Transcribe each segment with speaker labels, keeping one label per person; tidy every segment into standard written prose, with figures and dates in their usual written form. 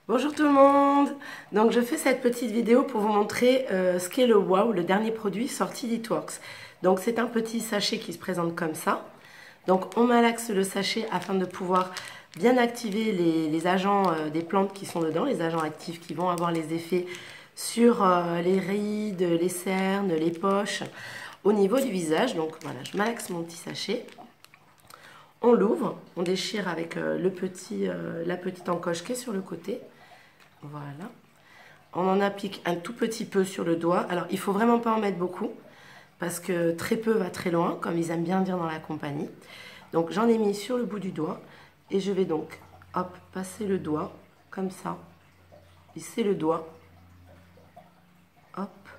Speaker 1: Bonjour tout le monde. Donc je fais cette petite vidéo pour vous montrer ce qu'est le Wow, le dernier produit sorti d'Eatworks. Donc c'est un petit sachet qui se présente comme ça. Donc on malaxe le sachet afin de pouvoir bien activer les agents des plantes qui sont dedans, les agents actifs qui vont avoir les effets sur les rides, les cernes, les poches, au niveau du visage. Donc voilà, je malaxe mon petit sachet. On l'ouvre, on déchire avec la petite encoche qui est sur le côté. Voilà. On en applique un tout petit peu sur le doigt. Alors, il ne faut vraiment pas en mettre beaucoup, parce que très peu va très loin, comme ils aiment bien dire dans la compagnie. Donc, j'en ai mis sur le bout du doigt. Et je vais donc, hop, passer le doigt, comme ça. Lisser le doigt. Hop.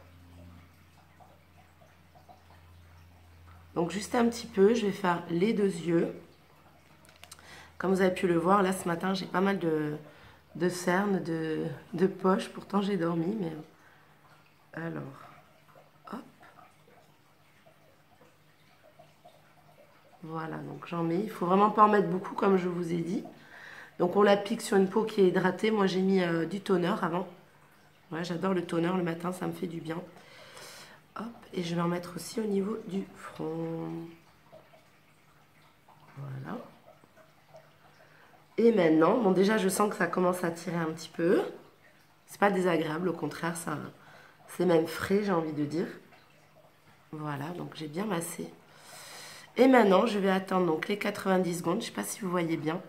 Speaker 1: Donc, juste un petit peu, je vais faire les deux yeux. Comme vous avez pu le voir, là, ce matin, j'ai pas mal de cernes, de poches. Pourtant, j'ai dormi, mais... Alors, hop. Voilà, donc j'en mets. Il ne faut vraiment pas en mettre beaucoup, comme je vous ai dit. Donc on l'applique sur une peau qui est hydratée. Moi, j'ai mis du toner avant. Ouais, j'adore le toner le matin, ça me fait du bien. Hop, et je vais en mettre aussi au niveau du front. Voilà. Et maintenant, bon déjà, je sens que ça commence à tirer un petit peu. C'est pas désagréable, au contraire, ça, c'est même frais, j'ai envie de dire. Voilà, donc j'ai bien massé. Et maintenant, je vais attendre donc les 90 secondes. Je ne sais pas si vous voyez bien.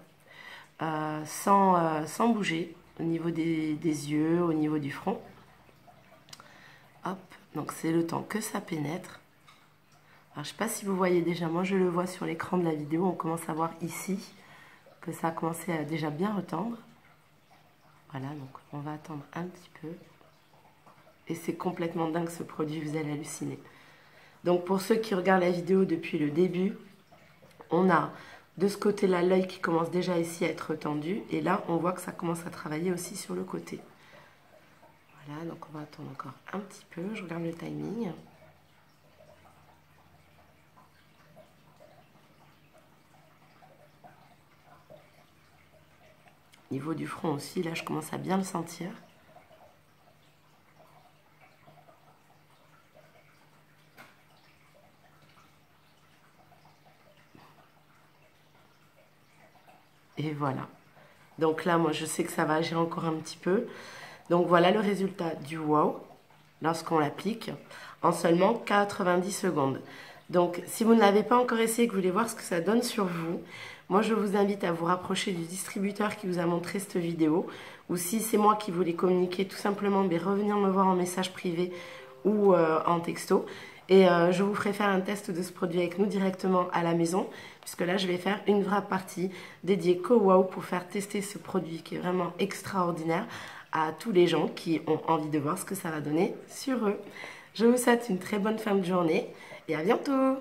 Speaker 1: Sans bouger, au niveau des yeux, au niveau du front. Hop, donc c'est le temps que ça pénètre. Alors, je ne sais pas si vous voyez déjà, moi je le vois sur l'écran de la vidéo, on commence à voir ici que ça a commencé à déjà bien retendre. Voilà, donc on va attendre un petit peu. Et c'est complètement dingue ce produit, vous allez halluciner. Donc pour ceux qui regardent la vidéo depuis le début, on a de ce côté-là l'œil qui commence déjà ici à être tendu. Et là, on voit que ça commence à travailler aussi sur le côté. Voilà, donc on va attendre encore un petit peu. Je regarde le timing. Au niveau du front aussi, là, je commence à bien le sentir. Et voilà. Donc là, moi, je sais que ça va agir encore un petit peu. Donc voilà le résultat du Wow lorsqu'on l'applique en seulement 90 secondes. Donc si vous ne l'avez pas encore essayé et que vous voulez voir ce que ça donne sur vous, moi je vous invite à vous rapprocher du distributeur qui vous a montré cette vidéo. Ou si c'est moi qui voulais communiquer, tout simplement revenir me voir en message privé ou en texto. Et je vous ferai faire un test de ce produit avec nous directement à la maison, puisque là je vais faire une vraie partie dédiée qu'au Wow pour faire tester ce produit qui est vraiment extraordinaire à tous les gens qui ont envie de voir ce que ça va donner sur eux. Je vous souhaite une très bonne fin de journée et à bientôt!